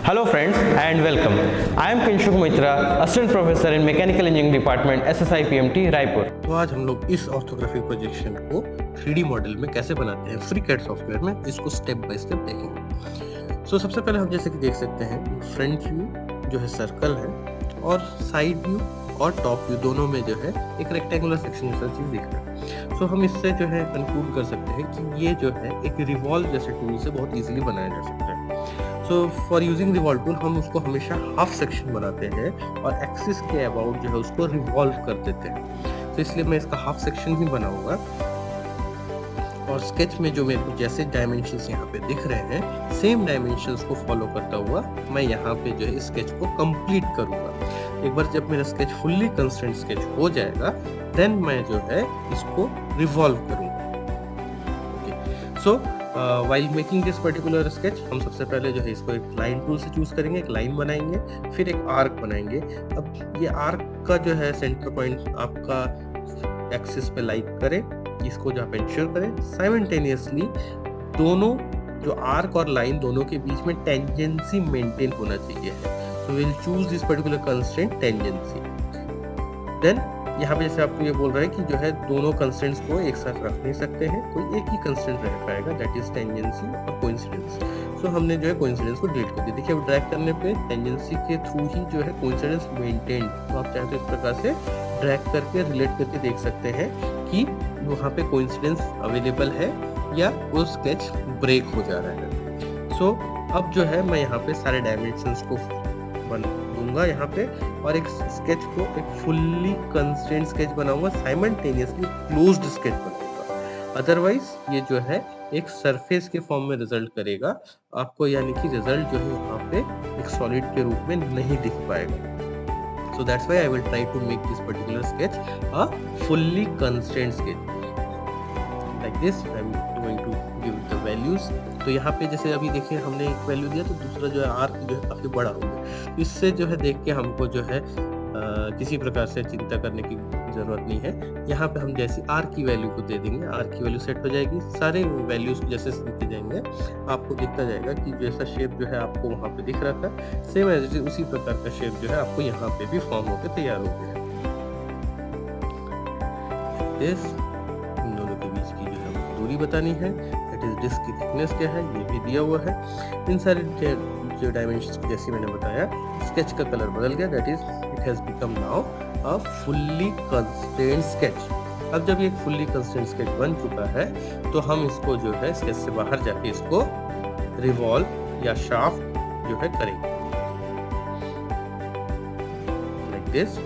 Hello friends and welcome. I am Kinshuk Mitra, Assistant Professor in Mechanical Engineering Department, SSI PMT, Raipur. तो आज हम लोग इस orthographic projection को 3D मॉडल में कैसे बनाते हैं फ्रीकैड सॉफ्टवेयर में, इसको स्टेप बाय स्टेप देखेंगे। सबसे पहले हम जैसे कि देख सकते हैं फ्रंट व्यू जो है सर्कल है और साइड व्यू और टॉप व्यू दोनों में जो है एक रेक्टेंगुलर सेक्शन जैसा चीज दिख रहा है। हम इससे जो है कंक्लूड कर सकते हैं कि ये जो है एक रिवॉल्व जैसे टूल से बहुत इजीली बनाया जा सकता है। फॉर यूजिंग रिवॉल्व टूल हम उसको हमेशा हाफ सेक्शन बनाते हैं और एक्सिस के अबाउट जो है उसको रिवॉल्व कर देते हैं। इसलिए मैं इसका हाफ सेक्शन ही बनाऊंगा और स्केच में जो मेरे को जैसे डायमेंशंस यहाँ पे दिख रहे हैं सेम डायमेंशंस को फॉलो करता हुआ मैं यहाँ पे जो है इस स्केच को कंप्लीट करूंगा। एक बार जब मेरा स्केच फुल्ली कंस्ट्रेंट स्केच हो जाएगा देन मैं जो है इसको रिवॉल्व करूंगा। While making this particular sketch हम सबसे पहले जो है इसको एक लाइन टूल से चूज करेंगे, एक लाइन बनाएंगे, फिर एक आर्क बनाएंगे। अब ये आर्क का जो है सेंटर पॉइंट आपका एक्सिस पे लाइक करें, इसको जो आप इंश्योर करें साइमल्टेनियसली दोनों जो आर्क और लाइन दोनों के बीच में टेंजेंसी मेंटेन होना चाहिए। So we will choose this particular constraint tangency. Then यहाँ पे जैसे आपको ये बोल रहा है कि जो है दोनों कंस्ट्रेंट्स को एक साथ रख नहीं सकते हैं, कोई एक ही कंस्ट्रेंट रह पाएगा, दैट इज टेंजेंसी और कोइंसिडेंस। हमने जो है कोइंसिडेंस को डिलीट कर दिया। देखिए अब ड्रैग करने पे टेंजेंसी के थ्रू ही जो है कोइंसिडेंस मेंटेन, तो आप चाहे तो इस प्रकार से ड्रैग करके रिलेट करके देख सकते हैं कि वहाँ पे कोइंसिडेंस अवेलेबल है या वो स्केच ब्रेक हो जा रहा है। अब जो है मैं यहाँ पे सारे डायमेंशंस को बन दूंगा यहाँ पे और एक स्केच को एक फुल्ली कंस्ट्रेंट स्केच बनाऊंगा, साइमल्टेनियसली क्लोज्ड स्केच बनाऊंगा। अदरवाइज ये जो है एक सरफेस के फॉर्म में रिजल्ट करेगा आपको, यानी कि रिजल्ट जो है वहाँ पे एक सॉलिड के रूप में नहीं दिख पाएगा। So that's why I will try to make this particular sketch a fully constrained sketch. Like this, I'm going to give the values. तो यहाँ पे जैसे अभी देखिए हमने एक वैल्यू दिया तो दूसरा जो है आर्क जो है काफी बड़ा हो गया। इससे जो है देख के हमको जो है किसी प्रकार से चिंता करने की जरूरत नहीं है। यहाँ पे हम जैसे आर की वैल्यू को दे देंगे, आर की वैल्यू सेट हो जाएगी। सारे वैल्यूज जैसे दिखते जाएंगे आपको दिखता जाएगा कि जैसा शेप जो है आपको वहाँ पे दिख रहा था सेम एज उसी प्रकार का शेप जो है आपको यहाँ पे भी फॉर्म होकर तैयार हो गया। इन दोनों के बीच की जो है दूरी बतानी है, दैट इज डिस्क की थिकनेस क्या है ये भी दिया हुआ है। इन सारे जो डायमेंशंस जैसे मैंने बताया स्केच का कलर बदल गया, that is it has become now a fully constraint sketch. अब जब ये फुल्ली कंस्ट्रेंट स्केच बन चुका है तो हम इसको जो है स्केच से बाहर जाके इसको रिवॉल्व या शाफ्ट जो है करेंगे लाइक दिस।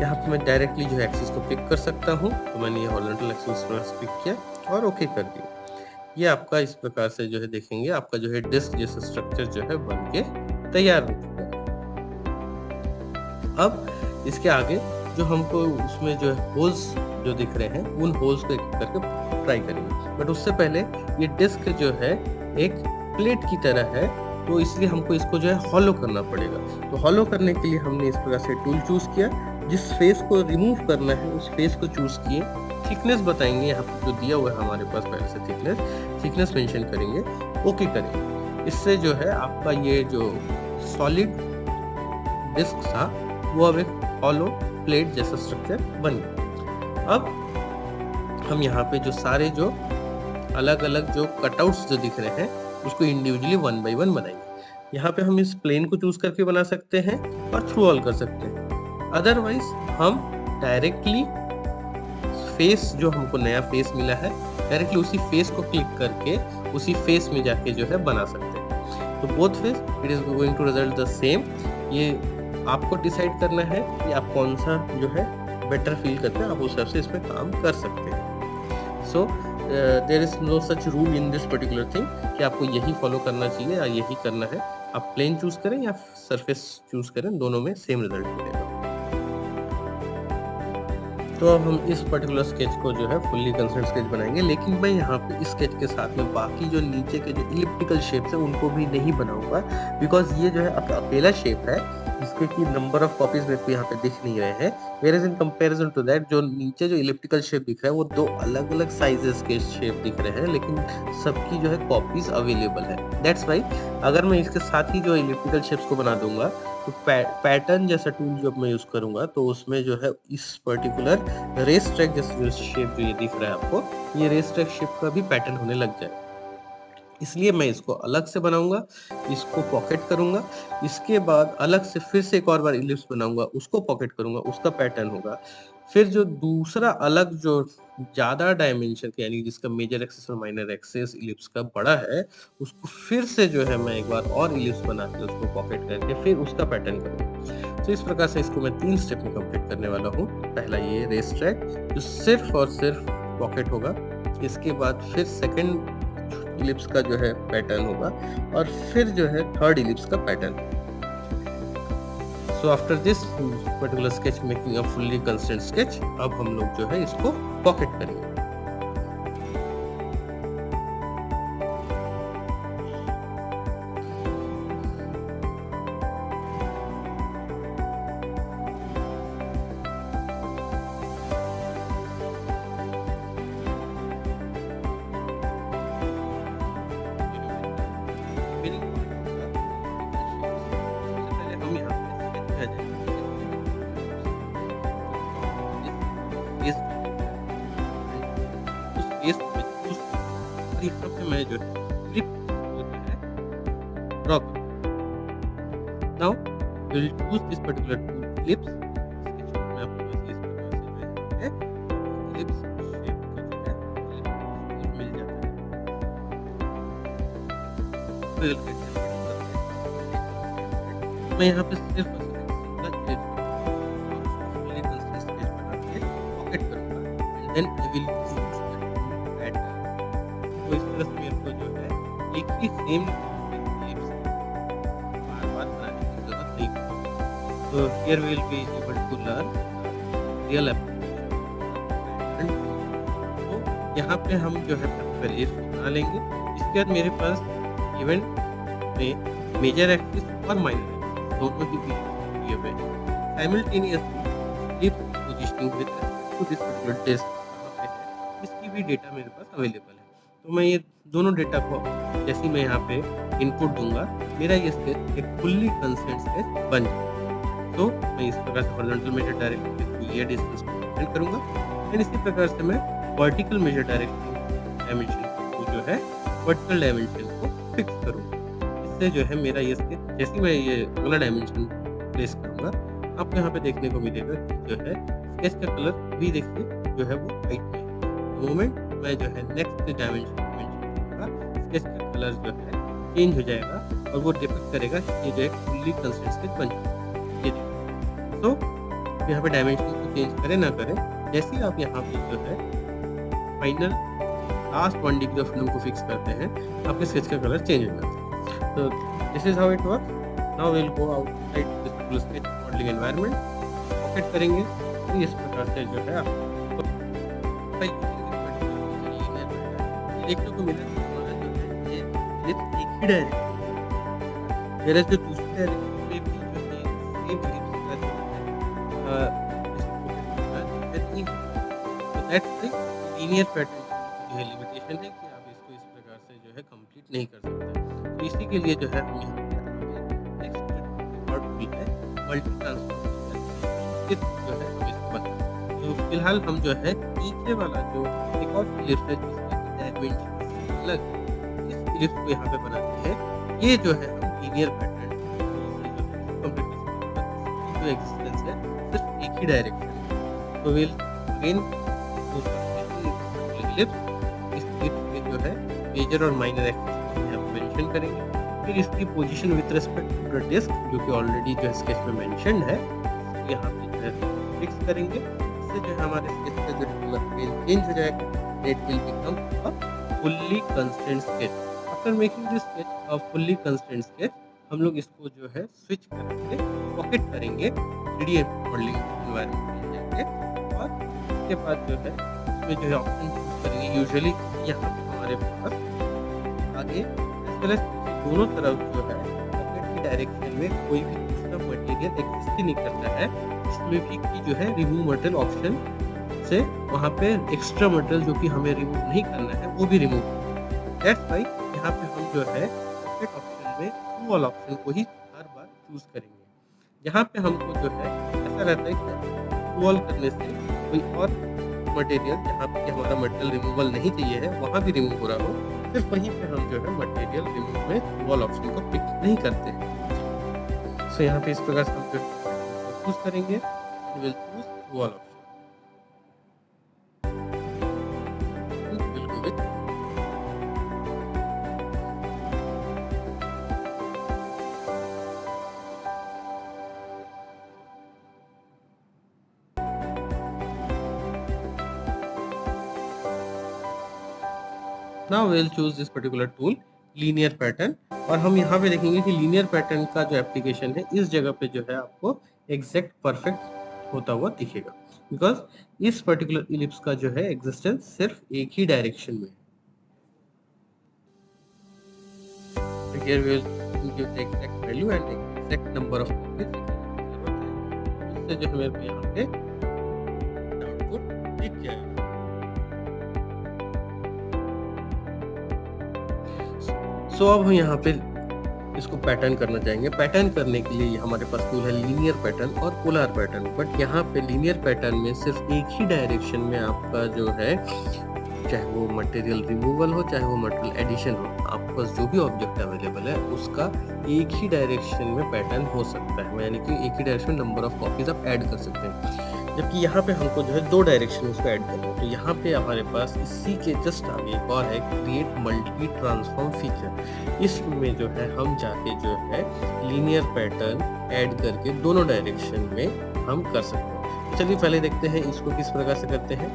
यहाँ पे मैं डायरेक्टली जो है एक्सिस को पिक कर सकता हूँ, तो मैंने ये हॉरिजॉन्टल एक्सिस पर पिक किया और ओके कर दिया। ये आपका इस प्रकार से जो है देखेंगे आपका जो है डिस्क जैसा स्ट्रक्चर जो है बन के तैयार हो चुका है। अब इसके आगे जो हमको उसमें जो है होल्स जो दिख रहे हैं उन होल्स को एक करके ट्राई करेंगे, बट उससे पहले ये डिस्क जो है एक प्लेट की तरह है तो इसलिए हमको इसको जो है हॉलो करना पड़ेगा। तो हॉलो करने के लिए हमने इस प्रकार से टूल चूज किया, जिस फेस को रिमूव करना है उस फेस को चूज किए, थिकनेस बताएंगे यहाँ पर जो दिया हुआ है हमारे पास पहले से थिकनेस मेंशन करेंगे, ओके करेंगे। इससे जो है आपका ये जो सॉलिड डिस्क था वो अब एक हॉलो प्लेट जैसा स्ट्रक्चर बन गया। अब हम यहाँ पे जो सारे जो अलग अलग जो कटआउट्स जो दिख रहे हैं उसको इंडिविजुअली 1 by 1 बनाएंगे। यहाँ पे हम इस प्लेन को चूज करके बना सकते हैं और थ्रू ऑल कर सकते हैं। अदरवाइज हम डायरेक्टली फेस जो हमको नया फेस मिला है डायरेक्टली उसी फेस को क्लिक करके उसी फेस में जाके जो है बना सकते हैं। तो both face it is going to result the same. ये आपको डिसाइड करना है कि आप कौन सा जो है बेटर फील करते हैं, आप उस हिसाब से इसमें काम कर सकते हैं। So there is no such rule in this particular thing कि आपको यही फॉलो करना चाहिए या यही करना है। आप प्लेन चूज करें या सरफेस चूज करें, दोनों में सेम रिजल्ट मिलेगा। तो अब हम इस पर्टिकुलर स्केच को जो है फुल्ली कंस्ट्रक्ट स्केच बनाएंगे, लेकिन मैं यहाँ पे इस स्केच के साथ में बाकी जो नीचे के जो इलिप्टिकल शेप्स है उनको भी नहीं बनाऊंगा, बिकॉज ये जो है अकेला शेप है जिसके की नंबर ऑफ कॉपीज मेरे को यहाँ पे दिख नहीं रहे हैं। Where is in comparison to that जो नीचे जो इलिप्टिकल शेप दिख रहा है वो दो अलग अलग साइजेस के शेप दिख रहे हैं, लेकिन सबकी जो है कॉपीज अवेलेबल है। दैट्स वाई अगर मैं इसके साथ ही जो इलिप्टिकल शेप्स को बना दूंगा तो पैटर्न जैसा टूल जब मैं यूज करूंगा तो उसमें जो है इस पर्टिकुलर रेस ट्रैक जैसा जो शेप जो ये दिख रहा है आपको, ये रेस ट्रैक शेप का भी पैटर्न होने लग जाए। इसलिए मैं इसको अलग से बनाऊंगा, इसको पॉकेट करूंगा, इसके बाद अलग से फिर से एक और बार इलिप्स बनाऊंगा, उसको पॉकेट करूंगा, उसका पैटर्न होगा। फिर जो दूसरा अलग जो ज्यादा डायमेंशन यानी जिसका मेजर एक्सेस और माइनर एक्सेस इलिप्स का बड़ा है, उसको फिर से जो है मैं एक बार और इलिप्स बना के उसको पॉकेट करके फिर उसका पैटर्न करूंगा। तो इस प्रकार से इसको मैं 3 स्टेप में कंप्लीट करने वाला हूँ। पहला ये रेस ट्रैक जो सिर्फ और सिर्फ पॉकेट होगा, इसके बाद फिर सेकंड इलिप्स का जो है पैटर्न होगा और फिर जो है थर्ड इलिप्स का pattern. So after this particular sketch making a fully constraint sketch, अब हम लोग जो है इसको पॉकेट करेंगे। मैं जो है draw now we will choose this particular two clips. मैं आपको बस इस प्रकार से जो है क्लिप्स शेप का जो है मिल जाता है। मैं यहाँ पे सिर्फ single clip fully construct sketch बना के पॉकेट करूंगा and then I will use that. तो इस तरह से मेरे को जो है एक ही सेम क्लिप्स बार-बार बनाने की जरूरत नहीं पड़ेगी। तो here we will be able to learn real application. तो यहाँ पे हम जो है पहले बना लेंगे। इसके बाद मेरे पास इवेंट में मेजर एक्सिस और माइनर एक्सिस दोनों ही दिए हुए हैं। Simultaneously clip positioning with respect to this particular disc कहाँ पे है, इसकी भी डेटा मेरे पास अवेलेबल है। तो मैं ये दोनों डेटा को जैसे ही मैं यहाँ पे इनपुट दूंगा, मेरा ये स्केच एक फुल्ली कंस्ट्रेंट स्केच बन जाएगा। तो मैं इस प्रकार से हॉरिजॉन्टल मेजर डायरेक्शन के थ्रू ये डिस्टेंस को मेंटेन करूंगा एंड इसी प्रकार से मैं वर्टिकल मेजर डायमेंशन को जो है वर्टिकल डायमेंशन को फिक्स करूंगा। इससे जो है मेरा ये स्केच जैसे मैं ये अगला डायमेंशन प्लेस करूंगा, आपको यहाँ पे देखने को मिलेगा कि जो है स्केच का कलर भी देखिए जो है वो वाइट में है। मोमेंट मैं जो है नेक्स्ट डायमेंशन करूंगा, स्केच का कलर जो है चेंज हो जाएगा और वो डिपेक्ट करेगा कि ये जो एक फुल्ली कंस्ट्रेंट स्केच बन जाएगा। ये देखिए। तो यहाँ पे डायमेंशन को चेंज करें ना करें, जैसे ही आप यहाँ पे जो है final last 1 degree of freedom को फिक्स करते हैं, आपके स्केच का कलर चेंज हो जाता है। तो this is how it works. Now we will go outside this particular sketch modelling environment, pocket करेंगे। तो इस प्रकार से जो है आपको देखने को मिला कि हमारा जो है ये लिप्स एक ही डायरेक्शन, मेरा जो दूसरी डायरेक्शन में भी जो है सेम लिप्स का जो है तो दैट्स द लीनियर पैटर्न जो है लिमिटेशन है कि आप इसको इस प्रकार से जो है कंप्लीट नहीं कर सकते। तो इसी के लिए जो है हम यहाँ पे नेक्स्ट रिकॉर्ड भी है मल्टी ट्रांसफॉर्मेशन जो है हम इसको बनाएंगे। तो फिलहाल हम जो है नीचे वाला जो एक और लिप्स है अलग इस क्लिप को यहाँ पे बनाते हैं। ये जो है हम लीनियर पैटर्न जो एक्सिस्टेंस है सिर्फ एक ही डायरेक्शन। तो विल अगेन इस क्लिप में जो है मेजर और माइनर एक्सिस को यहाँ पे मेंशन करेंगे। फिर इसकी position with respect to the disc जो कि ऑलरेडी जो स्केच में मेंशन्ड है, यहाँ पे जो है फिक्स करेंगे। इससे जो है हमारे स्केच का जो कलर चेंज हो जाएगा। It will become a fully constrained sketch. After making this sketch a fully constrained sketch, हम लोग इसको जो है स्विच करके पॉकेट करेंगे 3D मॉडलिंग एनवायरनमेंट में जाके और उसके बाद जो है इसमें जो है ऑप्शन चूज करेंगे। यूजुअली यहाँ पे हमारे पास आगे एज वेल एज दोनों तरफ जो है पॉकेट की डायरेक्शन में कोई भी दूसरा मटेरियल एग्जिस्ट ही नहीं करता है। इसमें भी कि जो है रिमूव मटेरियल ऑप्शन से वहाँ पे एक्स्ट्रा मटेरियल जो कि हमें रिमूव नहीं करना है वो भी रिमूव। दैट्स वाई यहाँ पे हम जो है पॉकेट ऑप्शन में थ्रू ऑल ऑप्शन को ही हर बार चूज करेंगे। यहाँ पे हमको जो है ऐसा रहता है कि थ्रू ऑल करने से कोई और मटेरियल जहाँ पे हमारा मटेरियल रिमूवल नहीं चाहिए है वहाँ भी रिमूव हो रहा हो, सिर्फ वहीं पे हम जो है मटेरियल रिमूव में थ्रू ऑल ऑप्शन को पिक नहीं करते हैं। सो यहाँ पे इस प्रकार से हम जो चूज करेंगे, we will choose through all option. We'll go with now we'll choose this particular tool linear pattern। और हम यहाँ पे देखेंगे कि लीनियर पैटर्न का जो एप्लीकेशन है इस जगह पे जो है आपको एग्जैक्ट परफेक्ट होता हुआ दिखेगा, बिकॉज इस पर्टिकुलर इलिप्स का जो है एग्जिस्टेंस सिर्फ एक ही डायरेक्शन में। Here we will give the exact value and exact number of copies इससे जो है मेरे को यहाँ पे आउटपुट दिख जाएगा। सो अब हम यहाँ पे इसको पैटर्न करना चाहेंगे। पैटर्न करने के लिए हमारे पास टूल है लीनियर पैटर्न और पोलर पैटर्न, बट यहाँ पे लीनियर पैटर्न में सिर्फ एक ही डायरेक्शन में आपका जो है, चाहे वो मटेरियल रिमूवल हो चाहे वो मटेरियल एडिशन हो, आपके पास जो भी ऑब्जेक्ट अवेलेबल है उसका एक ही डायरेक्शन में पैटर्न हो सकता है, यानी कि एक ही डायरेक्शन में नंबर ऑफ कॉपीज आप ऐड कर सकते हैं। जबकि यहाँ पे हमको जो है दो डायरेक्शन उसको ऐड करना है, तो यहाँ पे हमारे पास इसी के जस्ट आगे एक और है क्रिएट मल्टी ट्रांसफॉर्म फीचर। इसमें जो है हम जाके जो है लीनियर पैटर्न ऐड करके दोनों डायरेक्शन में हम कर सकते हैं। तो चलिए पहले देखते हैं इसको किस प्रकार से करते हैं।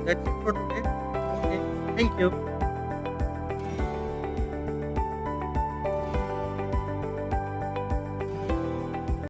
That's it for today. Okay, thank you.